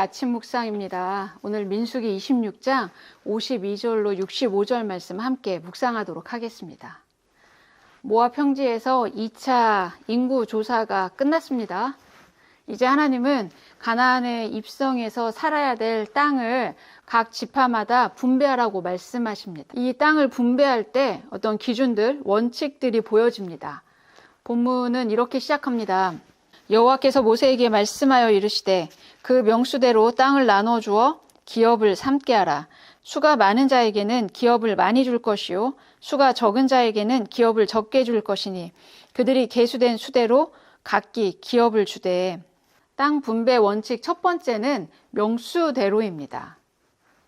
아침 묵상입니다. 오늘 민수기 26장 52절로 65절 말씀 함께 묵상하도록 하겠습니다. 모압 평지에서 2차 인구 조사가 끝났습니다. 이제 하나님은 가나안에 입성해서 살아야 될 땅을 각 지파마다 분배하라고 말씀하십니다. 이 땅을 분배할 때 어떤 기준들, 원칙들이 보여집니다. 본문은 이렇게 시작합니다. 여호와께서 모세에게 말씀하여 이르시되 그 명수대로 땅을 나눠 주어 기업을 삼게 하라. 수가 많은 자에게는 기업을 많이 줄 것이요 수가 적은 자에게는 기업을 적게 줄 것이니 그들이 계수된 수대로 각기 기업을 주되. 땅 분배 원칙 첫 번째는 명수대로입니다.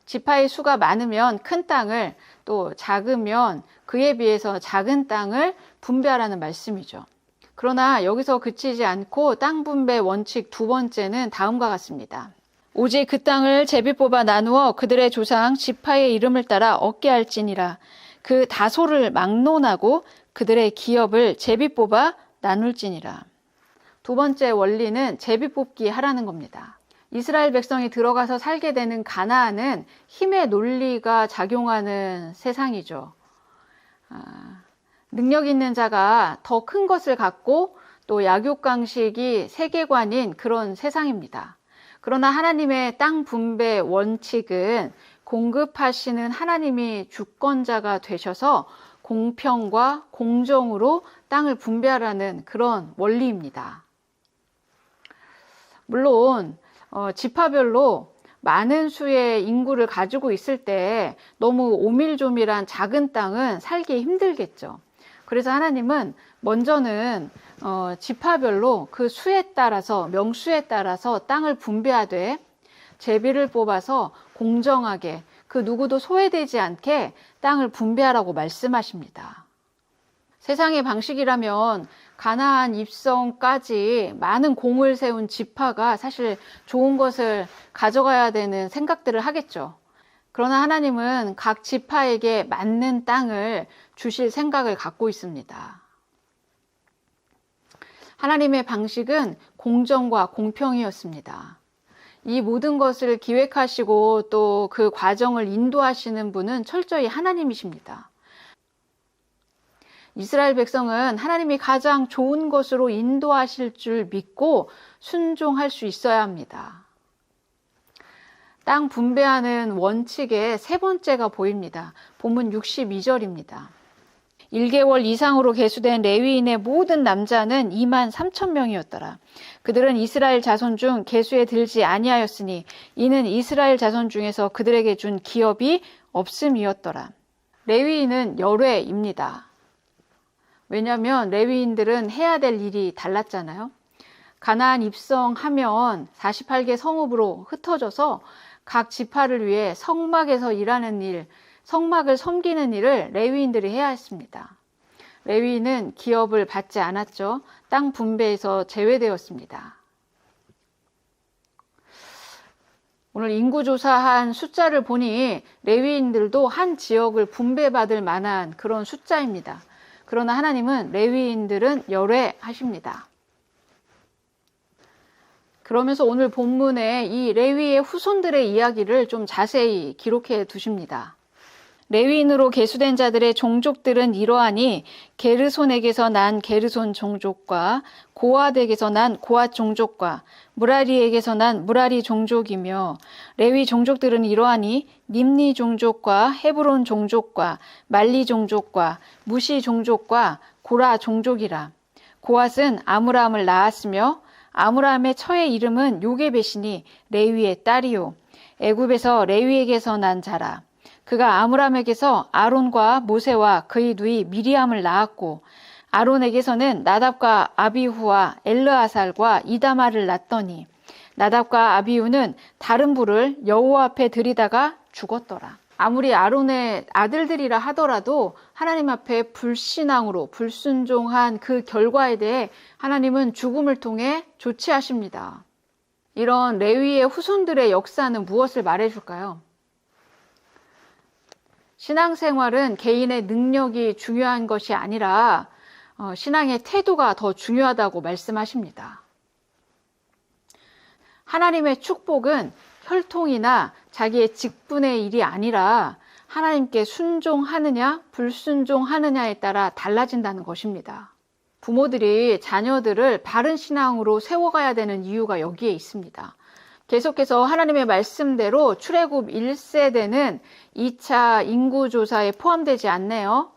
지파의 수가 많으면 큰 땅을, 또 작으면 그에 비해서 작은 땅을 분배하라는 말씀이죠. 그러나 여기서 그치지 않고 땅 분배 원칙 두 번째는 다음과 같습니다. 오직 그 땅을 제비 뽑아 나누어 그들의 조상 지파의 이름을 따라 얻게 할지니라. 그 다소를 막론하고 그들의 기업을 제비 뽑아 나눌지니라. 두 번째 원리는 제비 뽑기 하라는 겁니다. 이스라엘 백성이 들어가서 살게 되는 가나안은 힘의 논리가 작용하는 세상이죠. 능력 있는 자가 더 큰 것을 갖고 또 약육강식이 세계관인 그런 세상입니다. 그러나 하나님의 땅 분배 원칙은 공급하시는 하나님이 주권자가 되셔서 공평과 공정으로 땅을 분배하라는 그런 원리입니다. 물론 지파별로 많은 수의 인구를 가지고 있을 때 너무 오밀조밀한 작은 땅은 살기 힘들겠죠. 그래서 하나님은 먼저는 지파별로 그 수에 따라서, 명수에 따라서 땅을 분배하되 제비를 뽑아서 공정하게 그 누구도 소외되지 않게 땅을 분배하라고 말씀하십니다. 세상의 방식이라면 가나안 입성까지 많은 공을 세운 지파가 사실 좋은 것을 가져가야 되는 생각들을 하겠죠. 그러나 하나님은 각 지파에게 맞는 땅을 주실 생각을 갖고 있습니다. 하나님의 방식은 공정과 공평이었습니다. 이 모든 것을 기획하시고 또 그 과정을 인도하시는 분은 철저히 하나님이십니다. 이스라엘 백성은 하나님이 가장 좋은 것으로 인도하실 줄 믿고 순종할 수 있어야 합니다. 땅 분배하는 원칙의 세 번째가 보입니다. 본문 62절입니다. 1개월 이상으로 계수된 레위인의 모든 남자는 23,000명이었더라. 그들은 이스라엘 자손 중 계수에 들지 아니하였으니 이는 이스라엘 자손 중에서 그들에게 준 기업이 없음이었더라. 레위인은 열외입니다. 왜냐하면 레위인들은 해야 될 일이 달랐잖아요. 가나안 입성하면 48개 성읍으로 흩어져서 각 지파를 위해 성막에서 일하는 일, 성막을 섬기는 일을 레위인들이 해야 했습니다. 레위인은 기업을 받지 않았죠. 땅 분배에서 제외되었습니다. 오늘 인구조사한 숫자를 보니 레위인들도 한 지역을 분배받을 만한 그런 숫자입니다. 그러나 하나님은 레위인들은 열외하십니다. 그러면서 오늘 본문에 이 레위의 후손들의 이야기를 좀 자세히 기록해 두십니다. 레위인으로 계수된 자들의 종족들은 이러하니 게르손에게서 난 게르손 종족과 고앗에게서 난 고앗 종족과 무라리에게서 난 무라리 종족이며 레위 종족들은 이러하니 님니 종족과 헤브론 종족과 말리 종족과 무시 종족과 고라 종족이라. 고앗은 아므람을 낳았으며 아므람의 처의 이름은 요게벳이니 레위의 딸이요 애굽에서 레위에게서 난 자라. 그가 아므람에게서 아론과 모세와 그의 누이 미리암을 낳았고 아론에게서는 나답과 아비후와 엘르아살과 이다말을 낳더니 나답과 아비후는 다른 불을 여호와 앞에 들이다가 죽었더라. 아무리 아론의 아들들이라 하더라도 하나님 앞에 불신앙으로 불순종한 그 결과에 대해 하나님은 죽음을 통해 조치하십니다. 이런 레위의 후손들의 역사는 무엇을 말해줄까요? 신앙생활은 개인의 능력이 중요한 것이 아니라 신앙의 태도가 더 중요하다고 말씀하십니다. 하나님의 축복은 혈통이나 자기의 직분의 일이 아니라 하나님께 순종하느냐 불순종하느냐에 따라 달라진다는 것입니다. 부모들이 자녀들을 바른 신앙으로 세워가야 되는 이유가 여기에 있습니다. 계속해서 하나님의 말씀대로 출애굽 1세대는 2차 인구조사에 포함되지 않네요.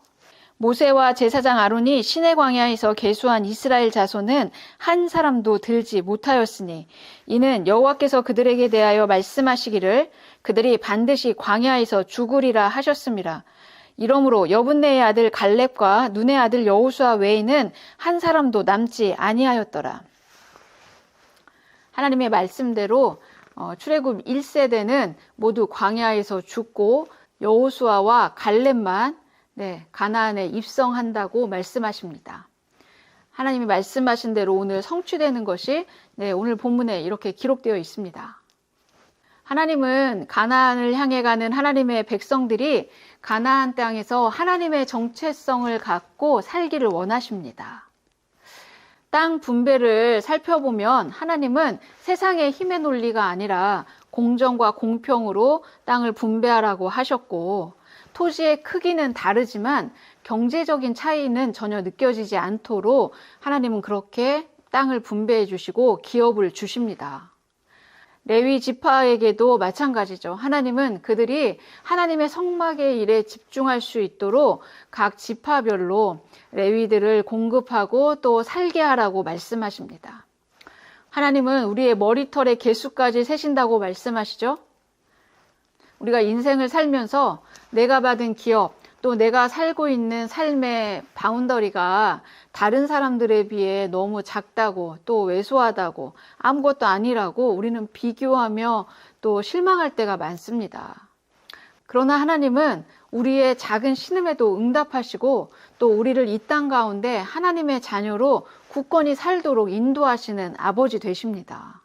모세와 제사장 아론이 시내 광야에서 계수한 이스라엘 자손은 한 사람도 들지 못하였으니 이는 여호와께서 그들에게 대하여 말씀하시기를 그들이 반드시 광야에서 죽으리라 하셨습니다. 이러므로 여분네의 아들 갈렙과 눈의 아들 여호수아 외에는 한 사람도 남지 아니하였더라. 하나님의 말씀대로 출애굽 1세대는 모두 광야에서 죽고 여호수아와 갈렙만 가나안에 입성한다고 말씀하십니다. 하나님이 말씀하신 대로 오늘 성취되는 것이 오늘 본문에 이렇게 기록되어 있습니다. 하나님은 가나안을 향해 가는 하나님의 백성들이 가나안 땅에서 하나님의 정체성을 갖고 살기를 원하십니다. 땅 분배를 살펴보면 하나님은 세상의 힘의 논리가 아니라 공정과 공평으로 땅을 분배하라고 하셨고 토지의 크기는 다르지만 경제적인 차이는 전혀 느껴지지 않도록 하나님은 그렇게 땅을 분배해 주시고 기업을 주십니다. 레위 지파에게도 마찬가지죠. 하나님은 그들이 하나님의 성막의 일에 집중할 수 있도록 각 지파별로 레위들을 공급하고 또 살게 하라고 말씀하십니다. 하나님은 우리의 머리털의 개수까지 세신다고 말씀하시죠. 우리가 인생을 살면서 내가 받은 기업, 또 내가 살고 있는 삶의 바운더리가 다른 사람들에 비해 너무 작다고 또 왜소하다고 아무것도 아니라고 우리는 비교하며 또 실망할 때가 많습니다. 그러나 하나님은 우리의 작은 신음에도 응답하시고 또 우리를 이 땅 가운데 하나님의 자녀로 굳건히 살도록 인도하시는 아버지 되십니다.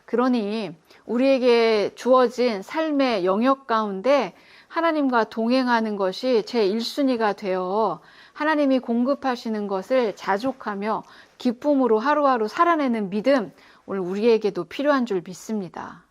그러니 우리에게 주어진 삶의 영역 가운데 하나님과 동행하는 것이 제 1순위가 되어 하나님이 공급하시는 것을 자족하며 기쁨으로 하루하루 살아내는 믿음, 오늘 우리에게도 필요한 줄 믿습니다.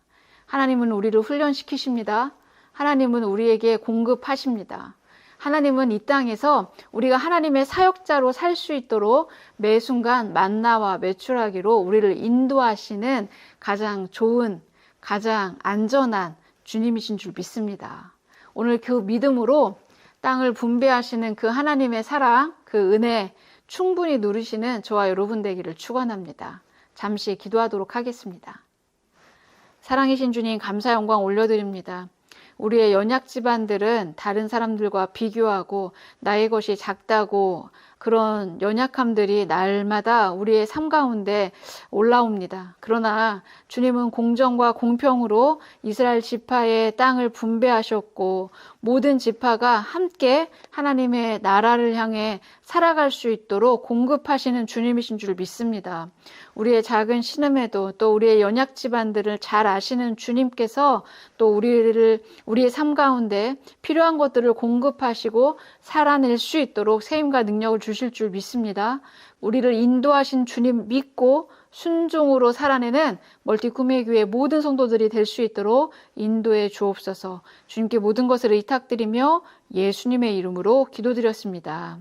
하나님은 우리를 훈련시키십니다. 하나님은 우리에게 공급하십니다. 하나님은 이 땅에서 우리가 하나님의 사역자로 살 수 있도록 매 순간 만나와 매출하기로 우리를 인도하시는 가장 좋은, 가장 안전한 주님이신 줄 믿습니다. 오늘 그 믿음으로 땅을 분배하시는 그 하나님의 사랑, 그 은혜 충분히 누리시는 저와 여러분 되기를 축원합니다. 잠시 기도하도록 하겠습니다. 사랑이신 주님, 감사 영광 올려드립니다. 우리의 연약 집안들은 다른 사람들과 비교하고 나의 것이 작다고 그런 연약함들이 날마다 우리의 삶 가운데 올라옵니다. 그러나 주님은 공정과 공평으로 이스라엘 지파의 땅을 분배하셨고 모든 지파가 함께 하나님의 나라를 향해 살아갈 수 있도록 공급하시는 주님이신 줄 믿습니다. 우리의 작은 신음에도 또 우리의 연약 집안들을 잘 아시는 주님께서 또 우리의 삶 가운데 필요한 것들을 공급하시고 살아낼 수 있도록 세임과 능력을 주실 줄 믿습니다. 우리를 인도하신 주님 믿고 순종으로 살아내는 멀티구매교회 모든 성도들이 될 수 있도록 인도해 주옵소서. 주님께 모든 것을 의탁드리며 예수님의 이름으로 기도드렸습니다.